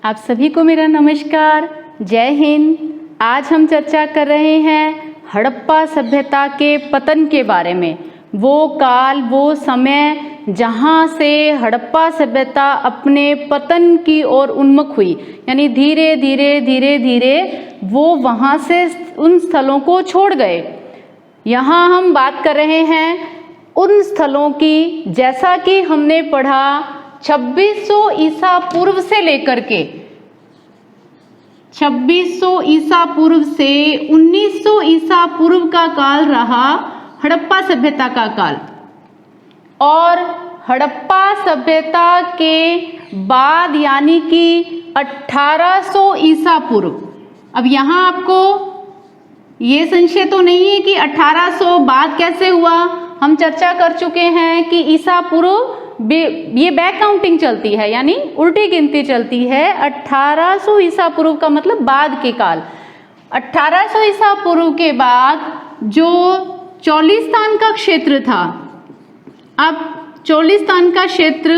आप सभी को मेरा नमस्कार, जय हिंद। आज हम चर्चा कर रहे हैं हड़प्पा सभ्यता के पतन के बारे में। वो काल, वो समय जहाँ से हड़प्पा सभ्यता अपने पतन की ओर उन्मुख हुई, यानी धीरे धीरे वो वहाँ से उन स्थलों को छोड़ गए। यहाँ हम बात कर रहे हैं उन स्थलों की, जैसा कि हमने पढ़ा 2600 ईसा पूर्व से लेकर के 2600 ईसा पूर्व से 1900 ईसा पूर्व का काल रहा हड़प्पा सभ्यता का काल। और हड़प्पा सभ्यता के बाद यानी कि 1800 ईसा पूर्व। अब यहाँ आपको ये संशय तो नहीं है कि 1800 बाद कैसे हुआ। हम चर्चा कर चुके हैं कि ईसा पूर्व ये बैक काउंटिंग चलती है, यानी उल्टी गिनती चलती है। 1800 ईसा पूर्व का मतलब बाद के काल। 1800 ईसा पूर्व के बाद जो चौलिस्तान का क्षेत्र था, अब चौलिस्तान का क्षेत्र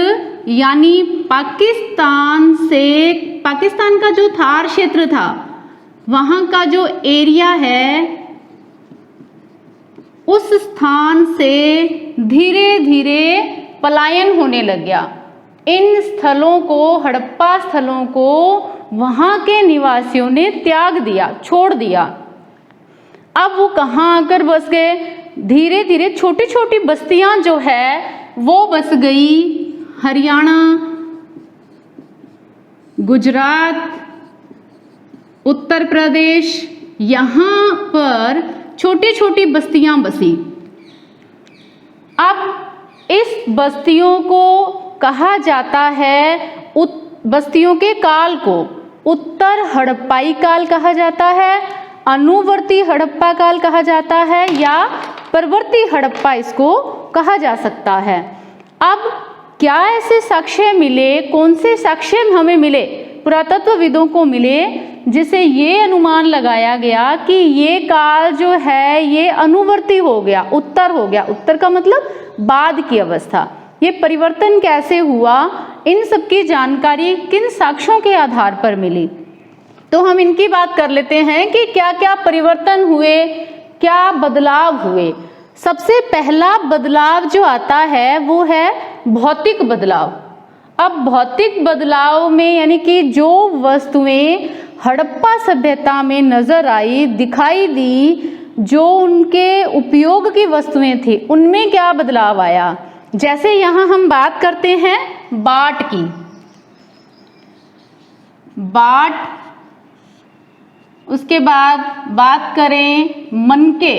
यानी पाकिस्तान का जो थार क्षेत्र था, वहाँ का जो एरिया है, उस स्थान से धीरे धीरे पलायन होने लग गया। इन स्थलों को, हड़प्पा स्थलों को वहाँ के निवासियों ने त्याग दिया, छोड़ दिया। अब वो कहाँ आकर बस गए? धीरे धीरे छोटी छोटी बस्तियां जो है वो बस गई हरियाणा, गुजरात, उत्तर प्रदेश। यहाँ पर छोटी छोटी बस्तियां बसी। अब इस बस्तियों को कहा जाता है, बस्तियों के काल को उत्तर हड़प्पाई काल कहा जाता है, अनुवर्ती हड़प्पा काल कहा जाता है, या परवर्ती हड़प्पा इसको कहा जा सकता है। अब क्या ऐसे साक्ष्य मिले, कौन से साक्ष्य हमें मिले, पुरातत्वविदों को मिले, जिसे ये अनुमान लगाया गया कि ये काल जो है ये अनुवर्ती हो गया, उत्तर हो गया। उत्तर का मतलब बाद की अवस्था। ये परिवर्तन कैसे हुआ, इन सब की जानकारी किन साक्ष्यों के आधार पर मिली। तो हम इनकी बात कर लेते हैं कि क्या क्या परिवर्तन हुए, क्या बदलाव हुए। सबसे पहला बदलाव जो आता है वो है भौतिक बदलाव। अब भौतिक बदलाव में यानी कि जो वस्तुएं हड़प्पा सभ्यता में नजर आई, दिखाई दी, जो उनके उपयोग की वस्तुएं थी, उनमें क्या बदलाव आया। जैसे यहाँ हम बात करते हैं बाट की। बाट, उसके बाद बात करें मनके,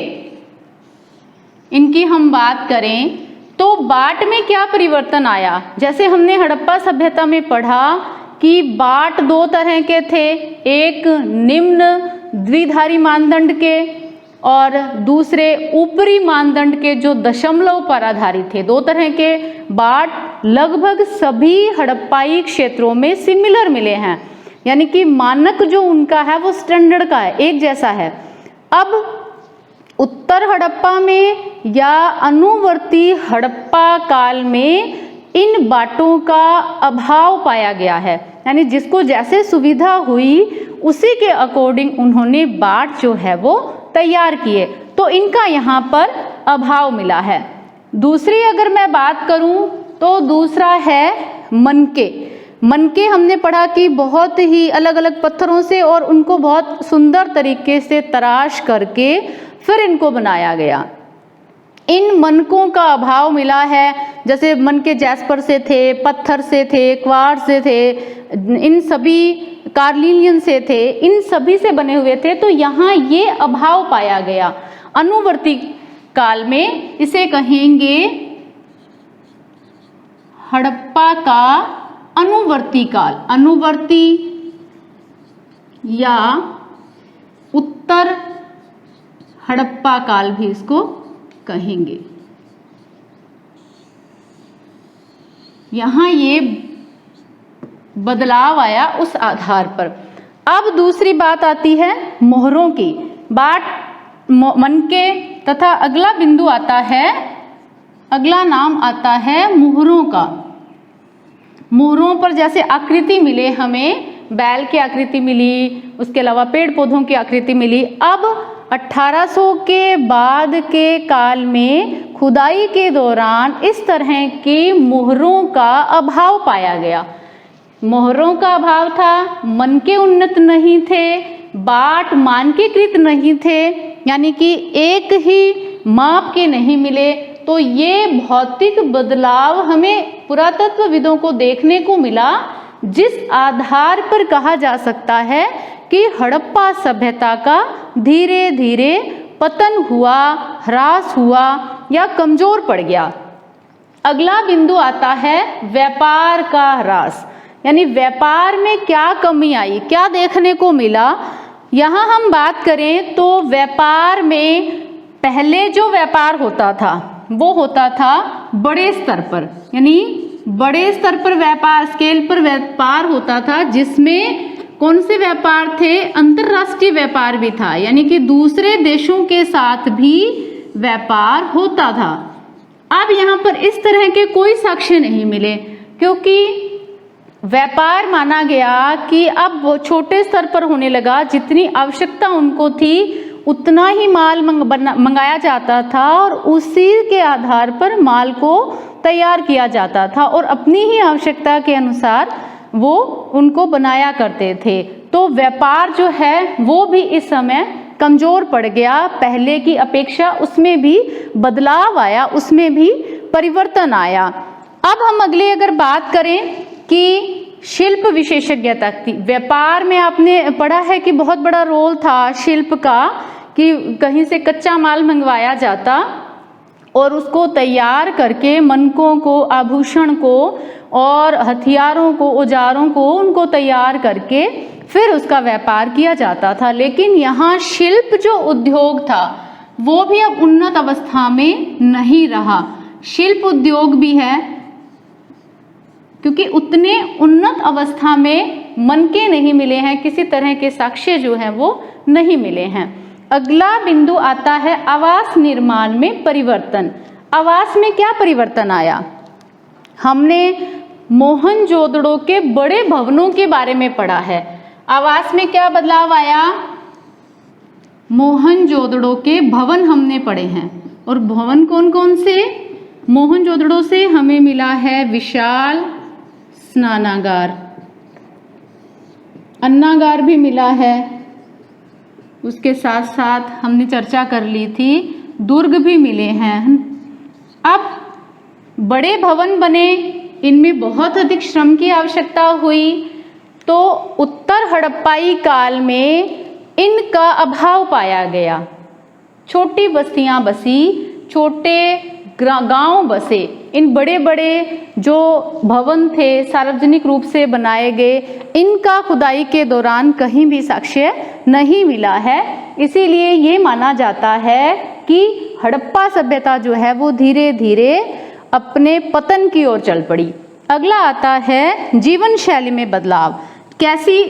इनकी हम बात करें तो बाट में क्या परिवर्तन आया। जैसे हमने हड़प्पा सभ्यता में पढ़ा कि बाट दो तरह के थे, एक निम्न द्विधारी मानदंड के और दूसरे ऊपरी मानदंड के जो दशमलव पर आधारित थे। दो तरह के बाट लगभग सभी हड़प्पाई क्षेत्रों में सिमिलर मिले हैं, यानी कि मानक जो उनका है वो स्टैंडर्ड का है, एक जैसा है। अब उत्तर हड़प्पा में या अनुवर्ती हड़प्पा काल में इन बाटों का अभाव पाया गया है, यानी जिसको जैसे सुविधा हुई उसी के अकॉर्डिंग उन्होंने बाट जो है वो तैयार किए, तो इनका यहाँ पर अभाव मिला है। दूसरी अगर मैं बात करूँ तो दूसरा है मनके। मनके हमने पढ़ा कि बहुत ही अलग अलग पत्थरों से और उनको बहुत सुंदर तरीके से तराश करके फिर इनको बनाया गया। इन मनकों का अभाव मिला है। जैसे मनके जैस्पर से थे, पत्थर से थे, क्वार्ट्ज से थे, इन सभी कार्लिनियन से थे, इन सभी से बने हुए थे। तो यहाँ ये अभाव पाया गया। अनुवर्ती काल में इसे कहेंगे हड़प्पा का अनुवर्ती काल, अनुवर्ती या उत्तर हड़प्पा काल भी इसको कहेंगे। यहाँ ये बदलाव आया उस आधार पर। अब दूसरी बात आती है मोहरों की। बाट, मनके तथा अगला बिंदु आता है, अगला नाम आता है मोहरों का। मोहरों पर जैसे आकृति मिले हमें, बैल की आकृति मिली, उसके अलावा पेड़ पौधों की आकृति मिली। अब 1800 के बाद के काल में खुदाई के दौरान इस तरह की मोहरों का अभाव पाया गया। मोहरों का अभाव था, मनके उन्नत नहीं थे, बाट मानकीकृत नहीं थे, यानी कि एक ही माप के नहीं मिले। तो ये भौतिक बदलाव हमें पुरातत्वविदों को देखने को मिला, जिस आधार पर कहा जा सकता है कि हड़प्पा सभ्यता का धीरे धीरे पतन हुआ, ह्रास हुआ या कमजोर पड़ गया। अगला बिंदु आता है व्यापार का ह्रास, यानी व्यापार में क्या कमी आई, क्या देखने को मिला। यहाँ हम बात करें तो व्यापार में पहले जो व्यापार होता था वो होता था बड़े स्तर पर, यानी बड़े स्तर पर व्यापार, स्केल पर व्यापार होता था, जिसमें कौन से व्यापार थे, अंतर्राष्ट्रीय व्यापार भी था, यानी कि दूसरे देशों के साथ भी व्यापार होता था। अब यहाँ पर इस तरह के कोई साक्ष्य नहीं मिले, क्योंकि व्यापार माना गया कि अब वो छोटे स्तर पर होने लगा, जितनी आवश्यकता उनको थी उतना ही माल मंगाया जाता था और उसी के आधार पर माल को तैयार किया जाता था और अपनी ही आवश्यकता के अनुसार वो उनको बनाया करते थे। तो व्यापार जो है वो भी इस समय कमजोर पड़ गया, पहले की अपेक्षा उसमें भी बदलाव आया, उसमें भी परिवर्तन आया। अब हम अगले अगर बात करें कि शिल्प विशेषज्ञता थी। व्यापार में आपने पढ़ा है कि बहुत बड़ा रोल था शिल्प का, कि कहीं से कच्चा माल मंगवाया जाता और उसको तैयार करके मनकों को, आभूषण को और हथियारों को, औजारों को उनको तैयार करके फिर उसका व्यापार किया जाता था। लेकिन यहाँ शिल्प जो उद्योग था वो भी अब उन्नत अवस्था में नहीं रहा। शिल्प उद्योग भी है, क्योंकि उतने उन्नत अवस्था में मनके नहीं मिले हैं, किसी तरह के साक्ष्य जो हैं वो नहीं मिले हैं। अगला बिंदु आता है आवास निर्माण में परिवर्तन। आवास में क्या परिवर्तन आया? हमने मोहनजोदड़ो के बड़े भवनों के बारे में पढ़ा है। आवास में क्या बदलाव आया? मोहनजोदड़ो के भवन हमने पढ़े हैं, और भवन कौन कौन से? मोहनजोदड़ो से हमें मिला है विशाल स्नानागार, अन्नागार भी मिला है, उसके साथ साथ हमने चर्चा कर ली थी दुर्ग भी मिले हैं। अब बड़े भवन बने, इनमें बहुत अधिक श्रम की आवश्यकता हुई, तो उत्तर हड़प्पाई काल में इनका अभाव पाया गया। छोटी बस्तियां बसी, छोटे गांव बसे, इन बड़े बड़े जो भवन थे सार्वजनिक रूप से बनाए गए, इनका खुदाई के दौरान कहीं भी साक्ष्य नहीं मिला है। इसीलिए ये माना जाता है कि हड़प्पा सभ्यता जो है वो धीरे धीरे अपने पतन की ओर चल पड़ी। अगला आता है जीवन शैली में बदलाव। कैसी?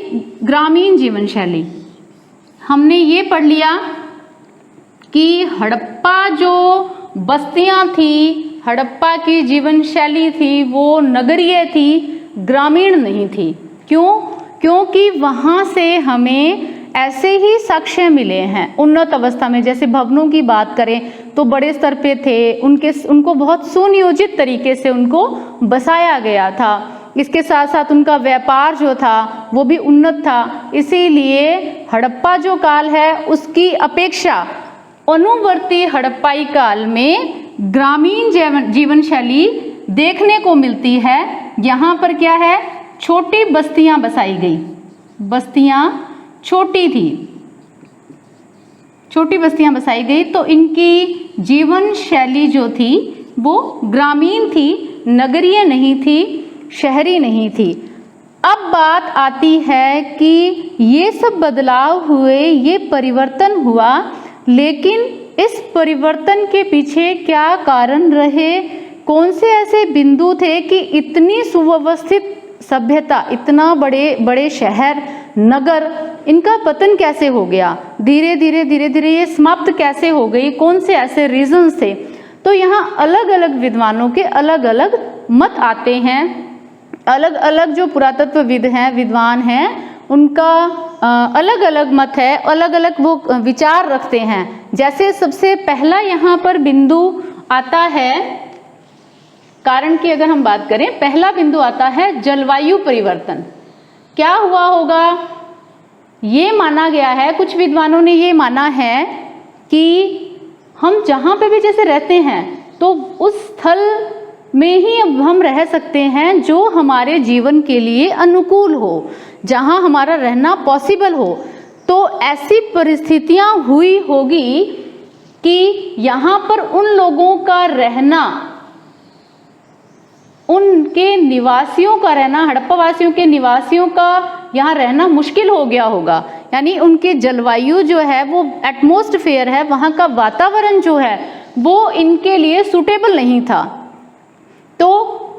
ग्रामीण जीवन शैली। हमने ये पढ़ लिया कि हड़प्पा जो बस्तियां थी, हड़प्पा की जीवन शैली थी वो नगरीय थी, ग्रामीण नहीं थी। क्यों? क्योंकि वहाँ से हमें ऐसे ही साक्ष्य मिले हैं उन्नत अवस्था में। जैसे भवनों की बात करें तो बड़े स्तर पे थे, उनको बहुत सुनियोजित तरीके से उनको बसाया गया था। इसके साथ साथ उनका व्यापार जो था वो भी उन्नत था। इसीलिए हड़प्पा जो काल है उसकी अपेक्षा अनुवर्ती हड़प्पाई काल में ग्रामीण जीवन शैली देखने को मिलती है। यहाँ पर क्या है? छोटी बस्तियां बसाई गई, बस्तियां छोटी थी, छोटी बस्तियां बसाई गई, तो इनकी जीवन शैली जो थी वो ग्रामीण थी, नगरीय नहीं थी, शहरी नहीं थी। अब बात आती है कि ये सब बदलाव हुए, ये परिवर्तन हुआ, लेकिन इस परिवर्तन के पीछे क्या कारण रहे? कौन से ऐसे बिंदु थे कि इतनी सुव्यवस्थित सभ्यता, इतना बड़े बड़े शहर, नगर, इनका पतन कैसे हो गया? धीरे धीरे ये समाप्त कैसे हो गई? कौन से ऐसे रीजंस थे? तो यहाँ अलग अलग विद्वानों के अलग अलग मत आते हैं, अलग अलग जो पुरातत्वविद हैं, विद्वान हैं, उनका अलग अलग मत है, अलग अलग वो विचार रखते हैं। जैसे सबसे पहला यहाँ पर बिंदु आता है, कारण की अगर हम बात करें, पहला बिंदु आता है जलवायु परिवर्तन। क्या हुआ होगा? ये माना गया है, कुछ विद्वानों ने ये माना है कि हम जहाँ पे भी जैसे रहते हैं तो उस स्थल में ही अब हम रह सकते हैं जो हमारे जीवन के लिए अनुकूल हो, जहाँ हमारा रहना पॉसिबल हो। तो ऐसी परिस्थितियाँ हुई होगी कि यहाँ पर उन लोगों का रहना, उनके निवासियों का रहना, हड़प्पा वासियों के निवासियों का यहाँ रहना मुश्किल हो गया होगा। यानी उनके जलवायु जो है, वो एटमॉस्फेयर है, वहाँ का वातावरण जो है वो इनके लिए सूटेबल नहीं था। तो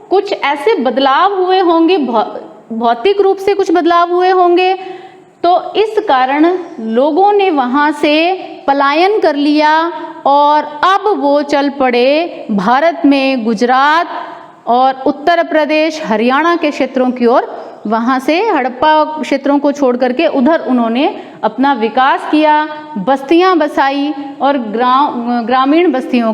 कुछ ऐसे बदलाव हुए होंगे, भौतिक रूप से कुछ बदलाव हुए होंगे। तो इस कारण लोगों ने वहाँ से पलायन कर लिया और अब वो चल पड़े भारत में गुजरात और उत्तर प्रदेश, हरियाणा के क्षेत्रों की ओर। वहाँ से हड़प्पा क्षेत्रों को छोड़ करके उधर उन्होंने अपना विकास किया, बस्तियाँ बसाई और ग्रामीण बस्तियों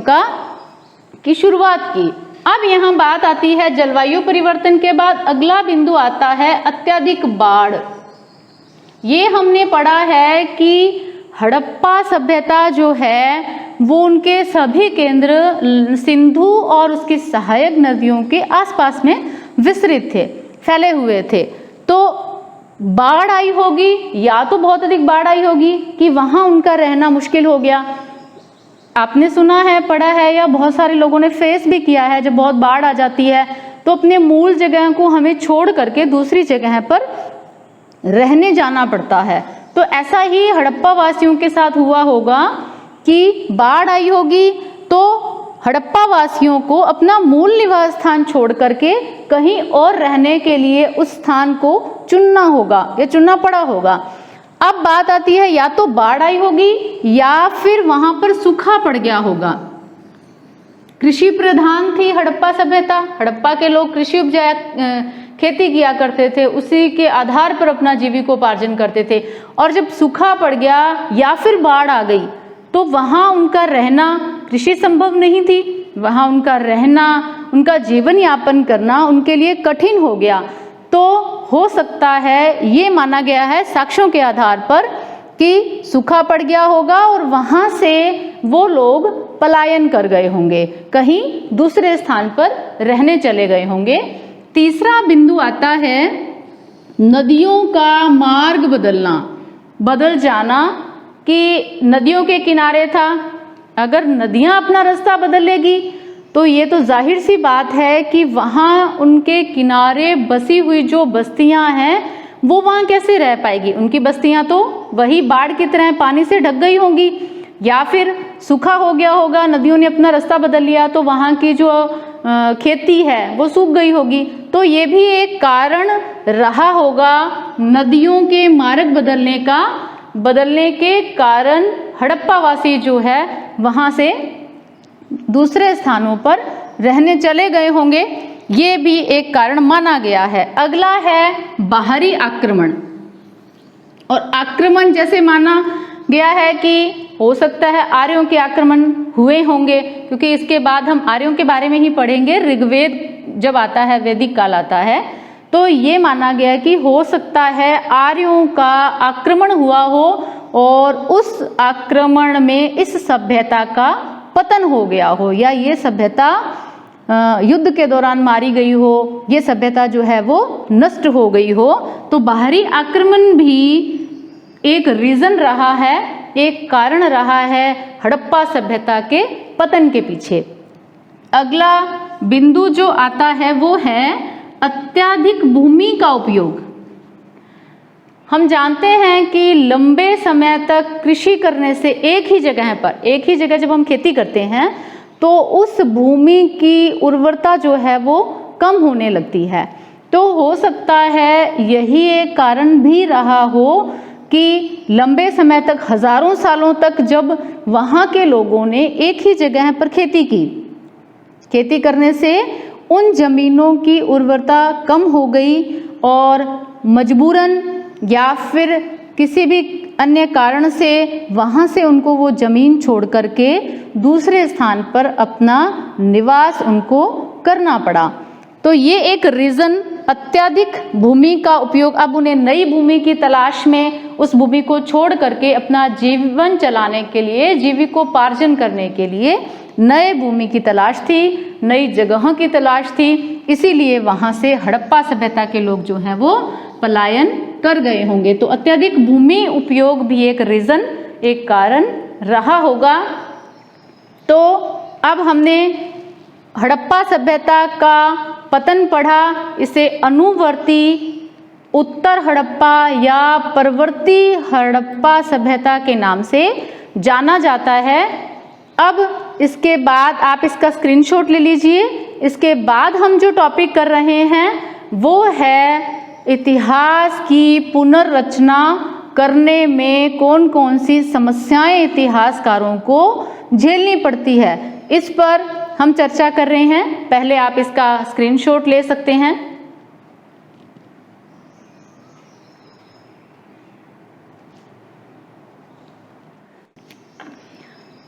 की शुरुआत की। अब यहाँ बात आती है जलवायु परिवर्तन के बाद अगला बिंदु आता है अत्यधिक बाढ़। ये हमने पढ़ा है कि हड़प्पा सभ्यता जो है वो उनके सभी केंद्र सिंधु और उसकी सहायक नदियों के आसपास में विस्तृत थे, फैले हुए थे। तो बाढ़ आई होगी, या तो बहुत अधिक बाढ़ आई होगी कि वहाँ उनका रहना मुश्किल हो गया। आपने सुना है, पढ़ा है, या बहुत सारे लोगों ने फेस भी किया है, जब बहुत बाढ़ आ जाती है तो अपने मूल जगह को हमें छोड़ करके दूसरी जगह पर रहने जाना पड़ता है। तो ऐसा ही हड़प्पा वासियों के साथ हुआ होगा कि बाढ़ आई होगी तो हड़प्पा वासियों को अपना मूल निवास स्थान छोड़ करके कहीं और रहने के लिए उस स्थान को चुनना होगा या चुनना पड़ा होगा। अब बात आती है, या तो बाढ़ आई होगी या फिर वहां पर सूखा पड़ गया होगा। कृषि प्रधान थी हड़प्पा सभ्यता, हड़प्पा के लोग कृषि उपजाया, खेती किया करते थे, उसी के आधार पर अपना जीविकोपार्जन करते थे। और जब सूखा पड़ गया या फिर बाढ़ आ गई तो वहाँ उनका रहना, कृषि संभव नहीं थी, वहाँ उनका रहना, उनका जीवन यापन करना उनके लिए कठिन हो गया। तो हो सकता है, ये माना गया है साक्ष्यों के आधार पर, कि सूखा पड़ गया होगा और वहाँ से वो लोग पलायन कर गए होंगे, कहीं दूसरे स्थान पर रहने चले गए होंगे। तीसरा बिंदु आता है नदियों का मार्ग बदल जाना, कि नदियों के किनारे था, अगर नदियां अपना रास्ता बदल लेगी तो ये तो जाहिर सी बात है कि वहाँ उनके किनारे बसी हुई जो बस्तियां हैं वो वहाँ कैसे रह पाएगी। उनकी बस्तियां तो वही बाढ़ की तरह पानी से ढक गई होंगी, या फिर सूखा हो गया होगा, नदियों ने अपना रास्ता बदल लिया तो वहाँ की जो खेती है वो सूख गई होगी। तो ये भी एक कारण रहा होगा नदियों के मार्ग बदलने के कारण हड़प्पा वासी जो है वहाँ से दूसरे स्थानों पर रहने चले गए होंगे, ये भी एक कारण माना गया है। अगला है बाहरी आक्रमण। और आक्रमण जैसे माना गया है कि हो सकता है आर्यों के आक्रमण हुए होंगे, क्योंकि इसके बाद हम आर्यों के बारे में ही पढ़ेंगे। ऋग्वेद जब आता है, वैदिक काल आता है, तो ये माना गया कि हो सकता है आर्यों का आक्रमण हुआ हो और उस आक्रमण में इस सभ्यता का पतन हो गया हो, या ये सभ्यता युद्ध के दौरान मारी गई हो, ये सभ्यता जो है वो नष्ट हो गई हो। तो बाहरी आक्रमण भी एक रीजन रहा है, एक कारण रहा है हड़प्पा सभ्यता के पतन के पीछे। अगला बिंदु जो आता है वो है अत्यधिक भूमि का उपयोग। हम जानते हैं कि लंबे समय तक कृषि करने से एक ही जगह जब हम खेती करते हैं तो उस भूमि की उर्वरता जो है वो कम होने लगती है। तो हो सकता है यही एक कारण भी रहा हो कि लंबे समय तक, हजारों सालों तक जब वहाँ के लोगों ने एक ही जगह पर खेती करने से उन जमीनों की उर्वरता कम हो गई और मजबूरन या फिर किसी भी अन्य कारण से वहाँ से उनको वो ज़मीन छोड़ करके दूसरे स्थान पर अपना निवास उनको करना पड़ा। तो ये एक रीज़न, अत्यधिक भूमि का उपयोग। अब उन्हें नई भूमि की तलाश में उस भूमि को छोड़ करके अपना जीवन चलाने के लिए, जीविकोपार्जन करने के लिए नए भूमि की तलाश थी, नई जगहों की तलाश थी। इसीलिए वहाँ से हड़प्पा सभ्यता के लोग जो हैं वो पलायन कर गए होंगे। तो अत्यधिक भूमि उपयोग भी एक रीज़न, एक कारण रहा होगा। तो अब हमने हड़प्पा सभ्यता का पतन पढ़ा, इसे अनुवर्ती उत्तर हड़प्पा या परवर्ती हड़प्पा सभ्यता के नाम से जाना जाता है। अब इसके बाद आप इसका स्क्रीनशॉट ले लीजिए। इसके बाद हम जो टॉपिक कर रहे हैं वो है इतिहास की पुनर्रचना करने में कौन कौन सी समस्याएं इतिहासकारों को झेलनी पड़ती है, इस पर हम चर्चा कर रहे हैं। पहले आप इसका स्क्रीनशॉट ले सकते हैं।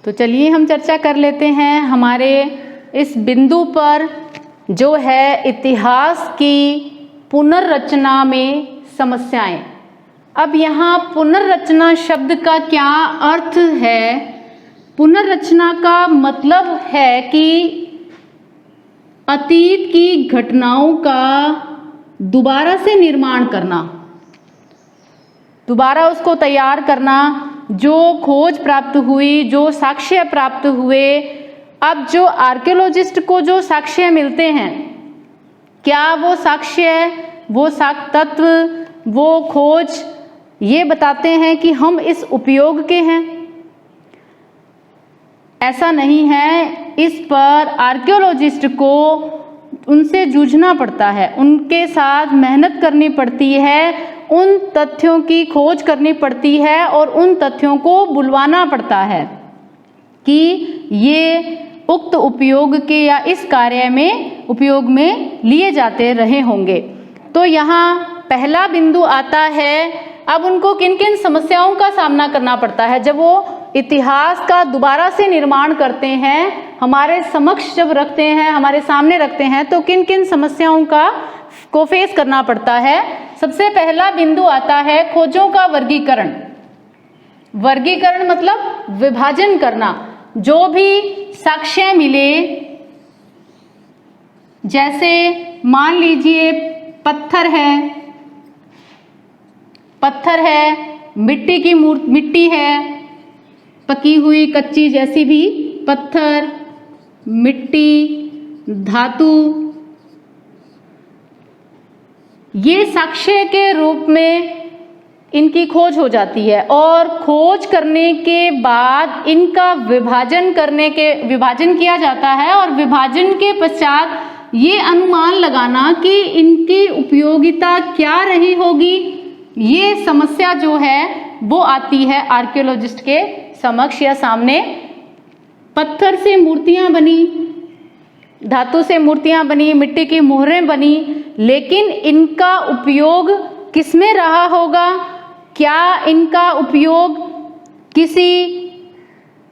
तो चलिए हम चर्चा कर लेते हैं हमारे इस बिंदु पर, जो है इतिहास की पुनर्रचना में समस्याएं। अब यहाँ पुनर्रचना शब्द का क्या अर्थ है? पुनर्रचना का मतलब है कि अतीत की घटनाओं का दोबारा से निर्माण करना, दोबारा उसको तैयार करना। जो खोज प्राप्त हुई, जो साक्ष्य प्राप्त हुए, अब जो आर्कियोलॉजिस्ट को जो साक्ष्य मिलते हैं, क्या वो साक्ष्य, वो तत्व, वो खोज ये बताते हैं कि हम इस उपयोग के हैं? ऐसा नहीं है। इस पर आर्कियोलॉजिस्ट को उनसे जूझना पड़ता है, उनके साथ मेहनत करनी पड़ती है, उन तथ्यों की खोज करनी पड़ती है और उन तथ्यों को बुलवाना पड़ता है कि ये उक्त उपयोग के या इस कार्य में उपयोग में लिए जाते रहे होंगे। तो यहाँ पहला बिंदु आता है, अब उनको किन किन समस्याओं का सामना करना पड़ता है जब वो इतिहास का दोबारा से निर्माण करते हैं, हमारे समक्ष जब रखते हैं, हमारे सामने रखते हैं, तो किन किन समस्याओं को फेस करना पड़ता है। सबसे पहला बिंदु आता है खोजों का वर्गीकरण। वर्गीकरण मतलब विभाजन करना। जो भी साक्ष्य मिले, जैसे मान लीजिए पत्थर है, मिट्टी है, पकी हुई कच्ची जैसी भी पत्थर, मिट्टी, धातु, ये साक्ष्य के रूप में इनकी खोज हो जाती है। और खोज करने के बाद इनका विभाजन किया जाता है और विभाजन के पश्चात ये अनुमान लगाना कि इनकी उपयोगिता क्या रही होगी, ये समस्या जो है वो आती है आर्कियोलॉजिस्ट के समक्ष या सामने। पत्थर से मूर्तियां बनी, धातु से मूर्तियां बनी, मिट्टी की मोहरें बनी, लेकिन इनका उपयोग किसमें रहा होगा? क्या इनका उपयोग किसी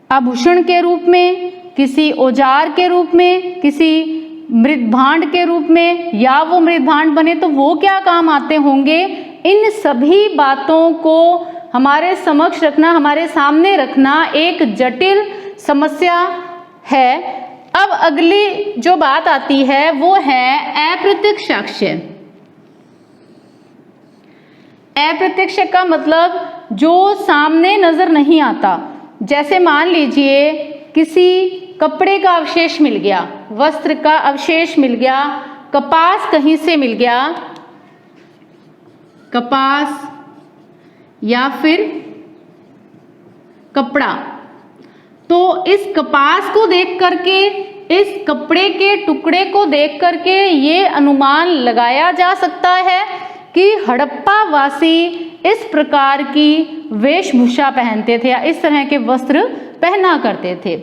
आभूषण के रूप में, किसी औजार के रूप में, किसी मृदभांड के रूप में, या वो मृदभांड बने तो वो क्या काम आते होंगे? इन सभी बातों को हमारे समक्ष रखना, हमारे सामने रखना एक जटिल समस्या है। अब अगली जो बात आती है वो है अप्रत्यक्ष साक्ष्य। अप्रत्यक्ष का मतलब जो सामने नजर नहीं आता। जैसे मान लीजिए किसी कपड़े का अवशेष मिल गया, वस्त्र का अवशेष मिल गया, कपास कहीं से मिल गया, कपास या फिर कपड़ा। तो इस कपास को देख करके, इस कपड़े के टुकड़े को देख करके ये अनुमान लगाया जा सकता है कि हड़प्पा वासी इस प्रकार की वेशभूषा पहनते थे या इस तरह के वस्त्र पहना करते थे।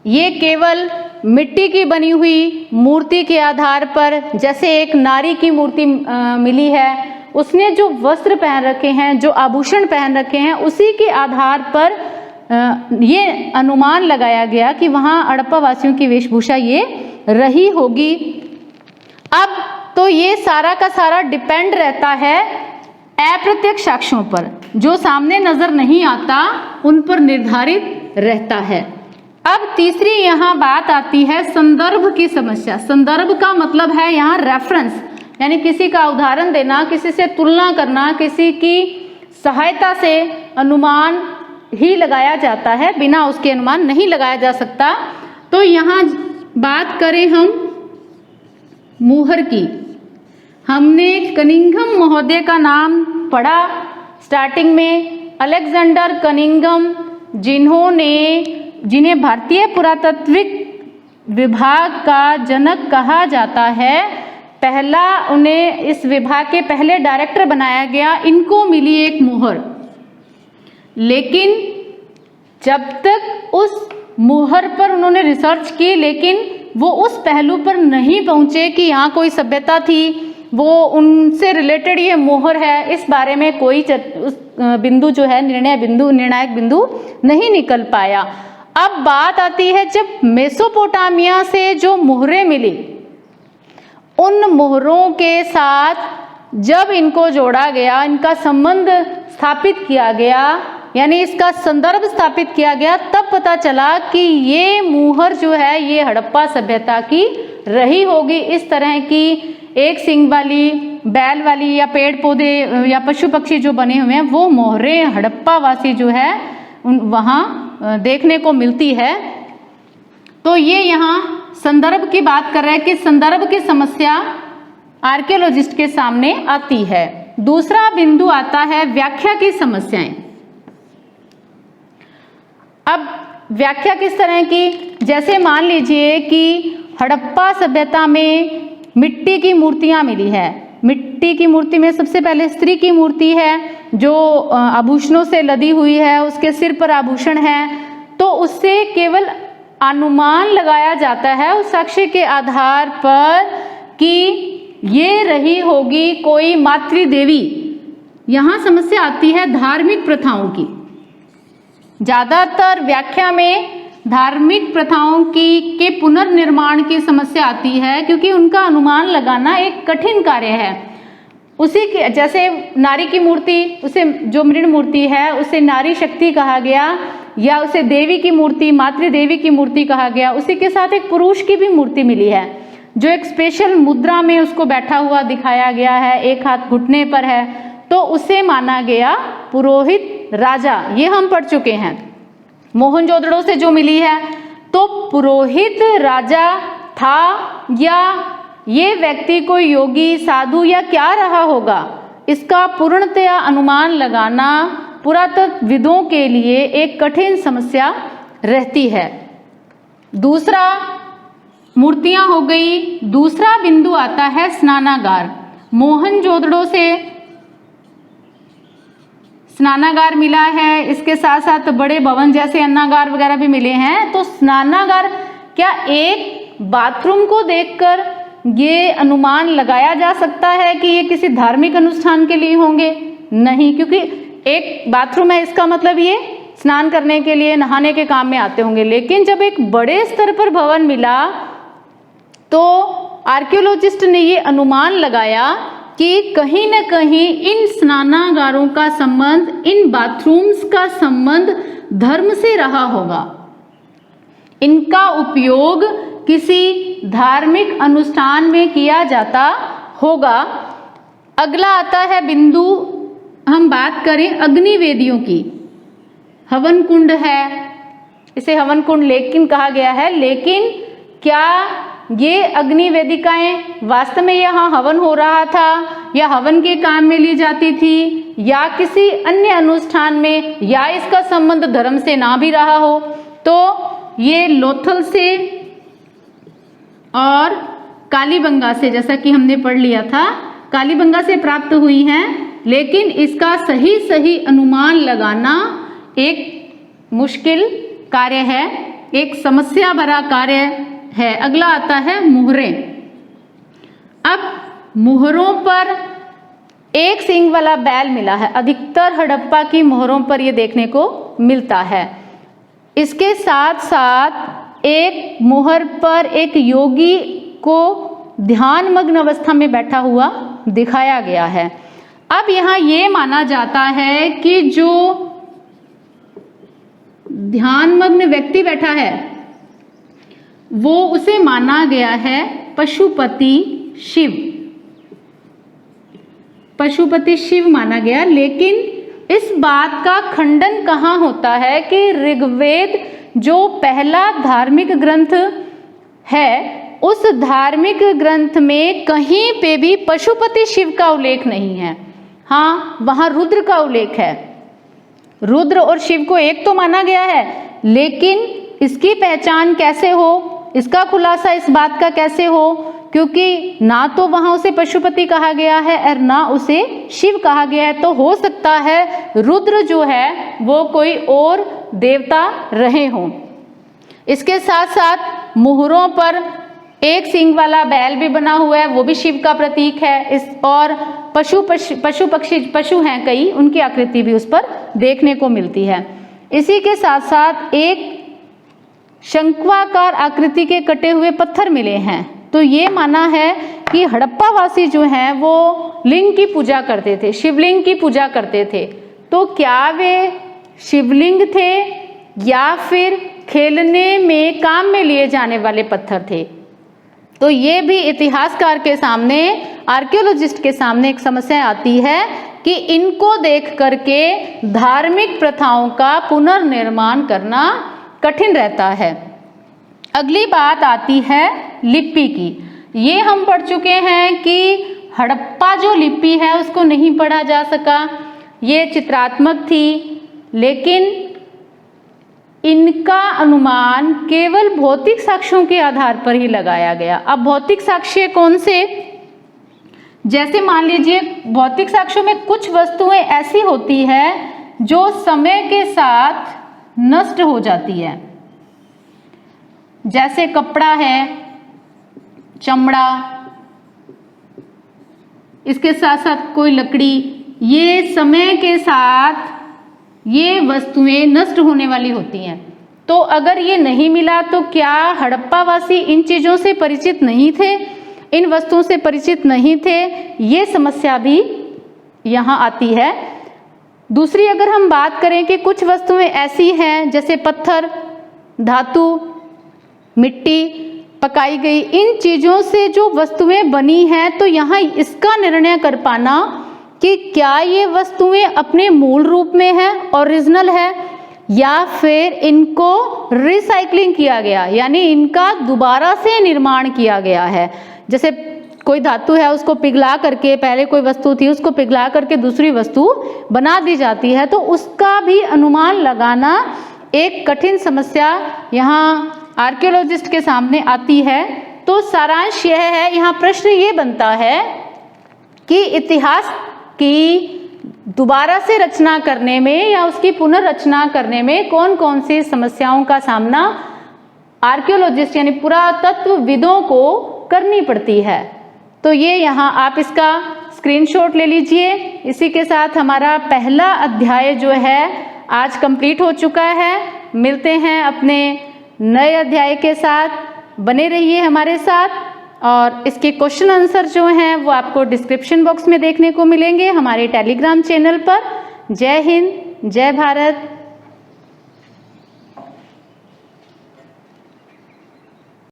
ये केवल मिट्टी की बनी हुई मूर्ति के आधार पर, जैसे एक नारी की मूर्ति मिली है उसने जो वस्त्र पहन रखे हैं, जो आभूषण पहन रखे हैं, उसी के आधार पर ये अनुमान लगाया गया कि वहाँ हड़प्पा वासियों की वेशभूषा ये रही होगी। अब तो ये सारा का सारा डिपेंड रहता है अप्रत्यक्ष साक्ष्यों पर, जो सामने नजर नहीं आता उन पर निर्धारित रहता है। अब तीसरी यहाँ बात आती है संदर्भ की समस्या। संदर्भ का मतलब है यहाँ रेफरेंस, यानी किसी का उदाहरण देना, किसी से तुलना करना, किसी की सहायता से अनुमान ही लगाया जाता है, बिना उसके अनुमान नहीं लगाया जा सकता। तो यहाँ बात करें हम मुहर की, हमने कनिंघम महोदय का नाम पढ़ा स्टार्टिंग में, अलेक्जेंडर कनिंघम, जिन्हें भारतीय पुरातात्विक विभाग का जनक कहा जाता है। पहला उन्हें इस विभाग के पहले डायरेक्टर बनाया गया। इनको मिली एक मुहर, लेकिन जब तक उस मुहर पर उन्होंने रिसर्च की, लेकिन वो उस पहलू पर नहीं पहुंचे कि यहाँ कोई सभ्यता थी, वो उनसे रिलेटेड ये मोहर है, इस बारे में कोई उस बिंदु जो है निर्णायक बिंदु नहीं निकल पाया। अब बात आती है जब मेसोपोटामिया से जो मोहरें मिली, उन मोहरों के साथ जब इनको जोड़ा गया, इनका संबंध स्थापित किया गया, यानी इसका संदर्भ स्थापित किया गया, तब पता चला कि ये मुहर जो है ये हड़प्पा सभ्यता की रही होगी। इस तरह की एक सींग वाली, बैल वाली या पेड़ पौधे या पशु पक्षी जो बने हुए हैं, वो मोहरें हड़प्पा वासी जो है वहाँ देखने को मिलती है। तो ये यहाँ संदर्भ की बात कर रहे हैं कि संदर्भ की समस्या आर्कियोलॉजिस्ट के सामने आती है। दूसरा बिंदु आता है व्याख्या की समस्याएं। अब व्याख्या किस तरह की, जैसे मान लीजिए कि हड़प्पा सभ्यता में मिट्टी की मूर्तियां मिली है। मिट्टी की मूर्ति में सबसे पहले स्त्री की मूर्ति है जो आभूषणों से लदी हुई है, उसके सिर पर आभूषण है। तो उससे केवल अनुमान लगाया जाता है उस साक्ष्य के आधार पर कि ये रही होगी कोई मातृदेवी। यहाँ समस्या आती है धार्मिक प्रथाओं की। ज़्यादातर व्याख्या में धार्मिक प्रथाओं के पुनर्निर्माण की समस्या आती है, क्योंकि उनका अनुमान लगाना एक कठिन कार्य है। उसी के जैसे नारी की मूर्ति, उसे जो मृण मूर्ति है उसे नारी शक्ति कहा गया, या उसे देवी की मूर्ति, मातृदेवी की मूर्ति कहा गया। उसी के साथ एक पुरुष की भी मूर्ति मिली है जो एक स्पेशल मुद्रा में उसको बैठा हुआ दिखाया गया है, एक हाथ घुटने पर है, तो उसे माना गया पुरोहित राजा। ये हम पढ़ चुके हैं। मोहनजोदड़ो से जो मिली है, तो पुरोहित राजा था या ये व्यक्ति कोई योगी, साधु या क्या रहा होगा, इसका पूर्णतया अनुमान लगाना पुरातत्वविदों के लिए एक कठिन समस्या रहती है। दूसरा मूर्तियां हो गई। दूसरा बिंदु आता है स्नानागार। मोहनजोदड़ो से स्नानागार मिला है, इसके साथ साथ बड़े भवन जैसे अन्नागार वगैरह भी मिले हैं। तो स्नानागार, क्या एक बाथरूम को देखकर ये अनुमान लगाया जा सकता है कि ये किसी धार्मिक अनुष्ठान के लिए होंगे? नहीं, क्योंकि एक बाथरूम है, इसका मतलब ये स्नान करने के लिए, नहाने के काम में आते होंगे। लेकिन जब एक बड़े स्तर पर भवन मिला तो आर्कियोलॉजिस्ट ने ये अनुमान लगाया कि कहीं न कहीं इन स्नानागारों का संबंध, इन बाथरूम्स का संबंध धर्म से रहा होगा। इनका उपयोग किसी धार्मिक अनुष्ठान में किया जाता होगा। अगला आता है बिंदु, हम बात करें अग्निवेदियों की। हवन कुंड है, इसे हवन कुंड लेकिन कहा गया है, लेकिन क्या ये अग्नि वेदिकाएं वास्तव में यहाँ हवन हो रहा था या हवन के काम में ली जाती थी या किसी अन्य अनुष्ठान में, या इसका संबंध धर्म से ना भी रहा हो? तो ये लोथल से और कालीबंगा से, जैसा कि हमने पढ़ लिया था, कालीबंगा से प्राप्त हुई हैं, लेकिन इसका सही अनुमान लगाना एक मुश्किल कार्य है, एक समस्या भरा कार्य है। अगला आता है मुहरें। अब मुहरों पर एक सींग वाला बैल मिला है। अधिकतर हड़प्पा की मोहरों पर यह देखने को मिलता है। इसके साथ साथ एक मोहर पर एक योगी को ध्यानमग्न अवस्था में बैठा हुआ दिखाया गया है। अब यहाँ ये माना जाता है कि जो ध्यानमग्न व्यक्ति बैठा है वो उसे माना गया है पशुपति शिव, पशुपति शिव माना गया। लेकिन इस बात का खंडन कहाँ होता है कि ऋग्वेद जो पहला धार्मिक ग्रंथ है उस धार्मिक ग्रंथ में कहीं पे भी पशुपति शिव का उल्लेख नहीं है। हाँ, वहाँ रुद्र का उल्लेख है। रुद्र और शिव को एक तो माना गया है, लेकिन इसकी पहचान कैसे हो, इसका खुलासा इस बात का कैसे हो, क्योंकि ना तो वहाँ उसे पशुपति कहा गया है और ना उसे शिव कहा गया है। तो हो सकता है रुद्र जो है वो कोई और देवता रहे हों। इसके साथ साथ मुहरों पर एक सींग वाला बैल भी बना हुआ है, वो भी शिव का प्रतीक है। इस और पशु हैं कई, उनकी आकृति भी उस पर देखने को मिलती है। इसी के साथ साथ एक शंक्वाकार आकृति के कटे हुए पत्थर मिले हैं। तो ये माना है कि हड़प्पा वासी जो हैं वो लिंग की पूजा करते थे, शिवलिंग की पूजा करते थे। तो क्या वे शिवलिंग थे या फिर खेलने में काम में लिए जाने वाले पत्थर थे? तो ये भी इतिहासकार के सामने, आर्कियोलॉजिस्ट के सामने एक समस्या आती है कि इनको देख करके धार्मिक प्रथाओं का पुनर्निर्माण करना कठिन रहता है। अगली बात आती है लिपि की। ये हम पढ़ चुके हैं कि हड़प्पा जो लिपि है उसको नहीं पढ़ा जा सका, ये चित्रात्मक थी, लेकिन इनका अनुमान केवल भौतिक साक्ष्यों के आधार पर ही लगाया गया। अब भौतिक साक्ष्य कौन से? जैसे मान लीजिए भौतिक साक्ष्यों में कुछ वस्तुएं ऐसी होती है जो समय के साथ नष्ट हो जाती है, जैसे कपड़ा है, चमड़ा, इसके साथ साथ कोई लकड़ी, ये समय के साथ ये वस्तुएं नष्ट होने वाली होती हैं। तो अगर ये नहीं मिला तो क्या हड़प्पा वासी इन चीज़ों से परिचित नहीं थे, इन वस्तुओं से परिचित नहीं थे? ये समस्या भी यहाँ आती है। दूसरी अगर हम बात करें कि कुछ वस्तुएं ऐसी हैं जैसे पत्थर, धातु, मिट्टी, पकाई गई, इन चीज़ों से जो वस्तुएं बनी हैं, तो यहाँ इसका निर्णय कर पाना कि क्या ये वस्तुएं अपने मूल रूप में हैं, ओरिजिनल है, या फिर इनको रिसाइकलिंग किया गया, यानी इनका दोबारा से निर्माण किया गया है। जैसे कोई धातु है उसको पिघला करके, पहले कोई वस्तु थी उसको पिघला करके दूसरी वस्तु बना दी जाती है, तो उसका भी अनुमान लगाना एक कठिन समस्या यहाँ आर्कियोलॉजिस्ट के सामने आती है। तो सारांश यह है, यहाँ प्रश्न ये बनता है कि इतिहास की दोबारा से रचना करने में या उसकी पुनर्रचना करने में कौन कौन सी समस्याओं का सामना आर्कियोलॉजिस्ट यानी पुरातत्वविदों को करनी पड़ती है। तो ये यहाँ आप इसका स्क्रीनशॉट ले लीजिए। इसी के साथ हमारा पहला अध्याय जो है आज कंप्लीट हो चुका है। मिलते हैं अपने नए अध्याय के साथ, बने रहिए हमारे साथ। और इसके क्वेश्चन आंसर जो हैं वो आपको डिस्क्रिप्शन बॉक्स में देखने को मिलेंगे हमारे टेलीग्राम चैनल पर। जय हिंद, जय भारत।